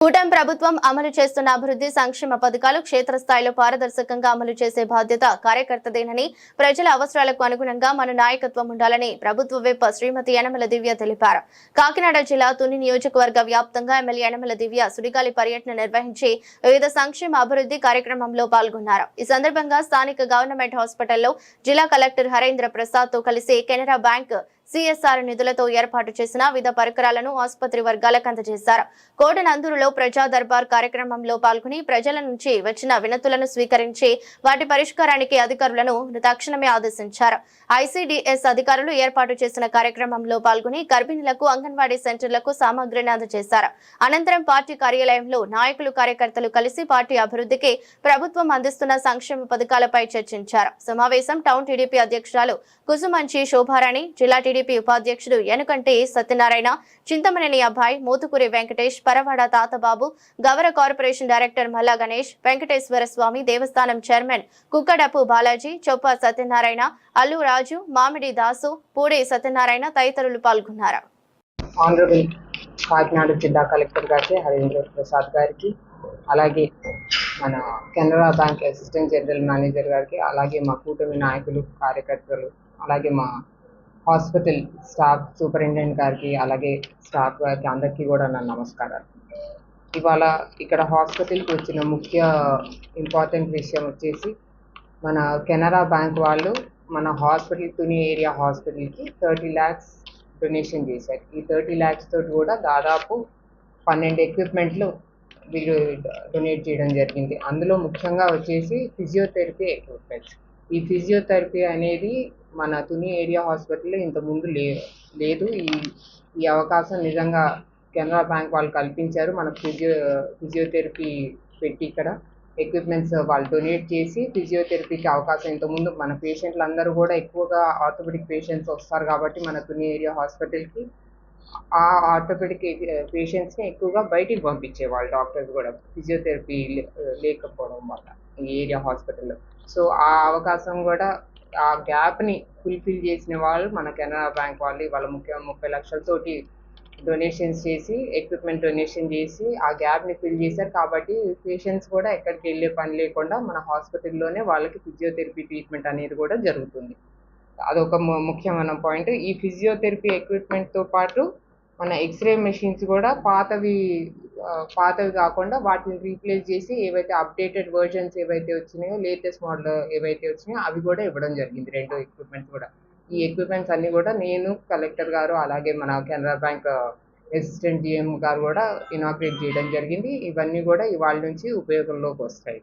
కూటమి ప్రభుత్వం అమలు చేస్తున్న అభివృద్ధి సంక్షేమ పథకాలు క్షేత్రస్థాయిలో పారదర్శకంగా అమలు చేసే బాధ్యత కార్యకర్తదేనని, ప్రజల అవసరాలకు అనుగుణంగా మన నాయకత్వం ఉండాలని ప్రభుత్వ విప్ శ్రీమతి యనమల దివ్య తెలిపారు. కాకినాడ జిల్లా తుని నియోజకవర్గ వ్యాప్తంగా ఎమ్మెల్యే యనమల దివ్య సుడిగాలి పర్యటన నిర్వహించి వివిధ సంక్షేమ అభివృద్ధి కార్యక్రమంలో పాల్గొన్నారు. ఈ సందర్భంగా స్థానిక గవర్నమెంట్ హాస్పిటల్లో జిల్లా కలెక్టర్ హరేంద్ర ప్రసాద్ తో కలిసి కెనరా బ్యాంక్ సిఎస్ఆర్ నిధులతో ఏర్పాటు చేసిన వివిధ పరికరాలను ఆసుపత్రి వర్గాలకు అందజేశారు. కోటనందూరులో ప్రజా దర్బార్ కార్యక్రమంలో పాల్గొని ప్రజల నుంచి వచ్చిన వినతులను స్వీకరించి వాటి పరిష్కారానికి అధికారులను తక్షణమే ఆదేశించారు. ఐసిడిఎస్ అధికారులు ఏర్పాటు చేసిన కార్యక్రమంలో పాల్గొని గర్భిణులకు అంగన్వాడీ సెంటర్లకు సామగ్రిని అందజేశారు. అనంతరం పార్టీ కార్యాలయంలో నాయకులు కార్యకర్తలు కలిసి పార్టీ అభివృద్ధికి ప్రభుత్వం అందిస్తున్న సంక్షేమ పథకాలపై చర్చించారు. సమావేశం టౌన్ టీడీపీ అధ్యక్షురాలు కుసుమంచి శోభారాణి, జిల్లా టీడీపీ ఉపాధ్యక్షుడు యనుకంటి సత్యనారాయణ, చింతమనేని అబ్బాయి, మోతుకూరి వెంకటేష్, పరవాడ తాతబాబు, గవర కార్పొరేషన్ డైరెక్టర్ మల్లా గణేష్, వెంకటేశ్వర స్వామి దేవస్థానం చైర్మన్ కుక్కడపు బాలాజీ, చొప్ప సత్యనారాయణ, అల్లు రాజు, మామిడి దాసు, పూడి సత్యనారాయణ తదితరులు పాల్గొన్నారు. ఆనరబుల్ కాకినాడ జిల్లా కలెక్టర్ గారికి, హరేంద్ర ప్రసాద్ గారికి, అలాగే మన Canara bank assistant general manager గారికి, అలాగే మా కూటమి నాయకులు, కార్యకర్తలు, అలాగే మా హాస్పిటల్ స్టాఫ్ సూపరింటెండెంట్ గారికి, అలాగే స్టాఫ్ గారికి అందరికీ కూడా నా నమస్కారాలు. ఇవాళ ఇక్కడ హాస్పిటల్కి వచ్చిన ముఖ్య ఇంపార్టెంట్ విషయం వచ్చేసి, మన కెనరా బ్యాంక్ వాళ్ళు మన హాస్పిటల్ తుని ఏరియా హాస్పిటల్కి 30 lakhs డొనేషన్ చేశారు. ఈ 30 lakhs తోటి కూడా దాదాపు 12 ఎక్విప్మెంట్లు వీళ్ళు డొనేట్ చేయడం జరిగింది. అందులో ముఖ్యంగా వచ్చేసి ఫిజియోథెరపీ ఎక్విప్మెంట్స్. ఈ ఫిజియోథెరపీ అనేది మన తుని ఏరియా హాస్పిటల్లో ఇంతకుముందు లేదు. ఈ అవకాశం నిజంగా కెనరా బ్యాంక్ వాళ్ళు కల్పించారు. మన ఫిజియోథెరపీ పెట్టి ఇక్కడ ఎక్విప్మెంట్స్ వాళ్ళు డొనేట్ చేసి ఫిజియోథెరపీకి అవకాశం, ఇంతకుముందు మన పేషెంట్లు అందరూ కూడా ఎక్కువగా ఆర్థోపెడిక్ పేషెంట్స్ వస్తారు కాబట్టి మన తుని ఏరియా హాస్పిటల్కి ఆ ఆర్థోపెడిక్ పేషెంట్స్ని ఎక్కువగా బయటికి పంపించేవాళ్ళు డాక్టర్స్ కూడా, ఫిజియోథెరపీ లేకపోవడం వల్ల ఈ ఏరియా హాస్పిటల్లో. సో ఆ అవకాశం కూడా, ఆ గ్యాప్ని ఫుల్ఫిల్ చేసిన వాళ్ళు మన కెనరా బ్యాంక్ వాళ్ళు. వాళ్ళ 30 లక్షలతోటి డొనేషన్స్ చేసి, ఎక్విప్మెంట్ డొనేషన్ చేసి ఆ గ్యాప్ని ఫిల్ చేశారు. కాబట్టి పేషెంట్స్ కూడా ఎక్కడికి వెళ్ళే పని లేకుండా మన హాస్పిటల్లోనే వాళ్ళకి ఫిజియోథెరపీ ట్రీట్మెంట్ అనేది కూడా జరుగుతుంది. అదొక ముఖ్యమైన పాయింట్. ఈ ఫిజియోథెరపీ ఎక్విప్మెంట్తో పాటు మన ఎక్స్రే మెషిన్స్ కూడా పాతవి కాకుండా వాటిని రీప్లేస్ చేసి ఏవైతే అప్డేటెడ్ వర్జన్స్ ఏవైతే వచ్చినాయో, లేటెస్ట్ మోడల్ ఏవైతే వచ్చినాయో అవి కూడా ఇవ్వడం జరిగింది. 2 ఎక్విప్మెంట్స్ కూడా. ఈ ఎక్విప్మెంట్స్ అన్నీ కూడా నేను, కలెక్టర్ గారు, అలాగే మన కెనరా బ్యాంక్ అసిస్టెంట్ GM గారు కూడా ఇనాగ్రేట్ చేయడం జరిగింది. ఇవన్నీ కూడా ఇవాళ నుంచి ఉపయోగంలోకి వస్తాయి.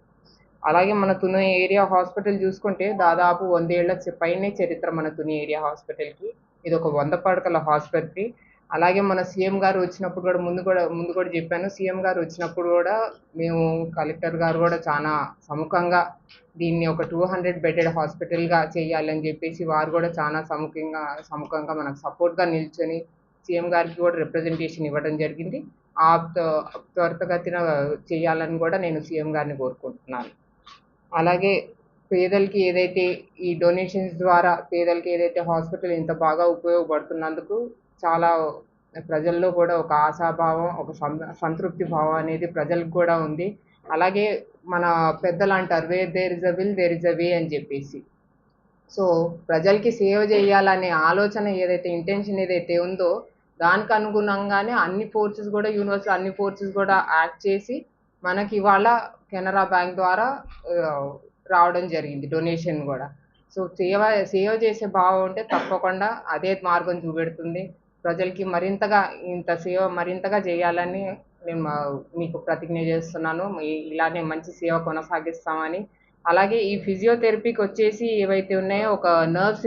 అలాగే మన తుని ఏరియా హాస్పిటల్ చూసుకుంటే దాదాపు 100 ఏళ్ల పైనే చరిత్ర మన తుని ఏరియా హాస్పిటల్కి. ఇది ఒక 100 పడకల ఆసుపత్రి. అలాగే మన సీఎం గారు వచ్చినప్పుడు కూడా ముందు కూడా చెప్పాను, సీఎం గారు వచ్చినప్పుడు కూడా మేము, కలెక్టర్ గారు కూడా చాలా సముఖంగా దీన్ని ఒక 200 బెడెడ్ హాస్పిటల్గా చేయాలని చెప్పేసి వారు కూడా చాలా సముఖంగా మనకు సపోర్ట్గా నిల్చొని సీఎం గారికి కూడా రిప్రజెంటేషన్ ఇవ్వడం జరిగింది. ఆ త్వరితగతిన చేయాలని కూడా నేను సీఎం గారిని కోరుకుంటున్నాను. అలాగే పేదలకి ఏదైతే ఈ డొనేషన్స్ ద్వారా పేదలకి ఏదైతే హాస్పిటల్ ఇంత బాగా ఉపయోగపడుతున్నందుకు చాలా ప్రజల్లో కూడా ఒక ఆశాభావం, ఒక సంతృప్తి భావం అనేది ప్రజలకు కూడా ఉంది. అలాగే మన పెద్దలు అంటారు, where there is a will there is a way అని చెప్పేసి. సో ప్రజలకి సేవ చేయాలనే ఆలోచన ఏదైతే, ఇంటెన్షన్ ఏదైతే ఉందో దానికి అనుగుణంగానే అన్ని ఫోర్సెస్ కూడా, యూనివర్స్లో అన్ని ఫోర్సెస్ కూడా యాక్ట్ చేసి మనకి ఇవాళ కెనరా బ్యాంక్ ద్వారా రావడం జరిగింది డొనేషన్ కూడా. సో సేవ చేసే భావం ఉంటే తప్పకుండా అదే మార్గం చూపెడుతుంది. ప్రజలకి మరింతగా చేయాలని నేను మీకు ప్రతిజ్ఞ చేస్తున్నాను. ఇలానే మంచి సేవ కొనసాగిస్తామని. అలాగే ఈ ఫిజియోథెరపీకి వచ్చేసి ఏవైతే ఉన్నాయో, ఒక నర్వ్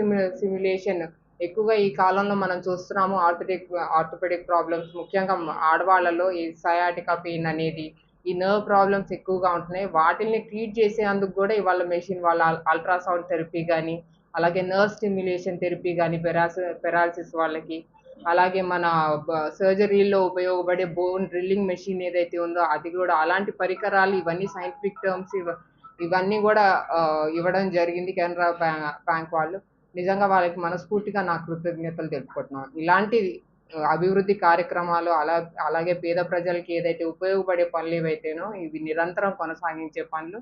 సిమ్యులేషన్ ఎక్కువగా ఈ కాలంలో మనం చూస్తున్నాము. ఆర్థోపెడిక్ ప్రాబ్లమ్స్ ముఖ్యంగా ఆడవాళ్ళలో ఈ సయాటికా పెయిన్ అనేది, ఈ నర్వ్ ప్రాబ్లమ్స్ ఎక్కువగా ఉంటున్నాయి. వాటిని ట్రీట్ చేసేందుకు కూడా ఇవాళ మెషిన్, వాళ్ళ అల్ట్రాసౌండ్ థెరపీ కానీ, అలాగే నర్వ్ స్టిమ్యులేషన్ థెరపీ కానీ పెరాలసిస్ వాళ్ళకి, అలాగే మన సర్జరీలో ఉపయోగపడే బోన్ డ్రిల్లింగ్ మెషిన్ ఏదైతే ఉందో అది కూడా, అలాంటి పరికరాలు, ఇవన్నీ సైంటిఫిక్ టర్మ్స్ ఇవన్నీ కూడా ఇవ్వడం జరిగింది కెనరా బ్యాంక్ వాళ్ళు. నిజంగా వాళ్ళకి మనస్ఫూర్తిగా నా కృతజ్ఞతలు తెలుపుకుంటున్నాను. ఇలాంటి అభివృద్ధి కార్యక్రమాలు అలాగే పేద ప్రజలకి ఏదైతే ఉపయోగపడే పనులు ఏవైతేనో ఇవి నిరంతరం కొనసాగించే పనులు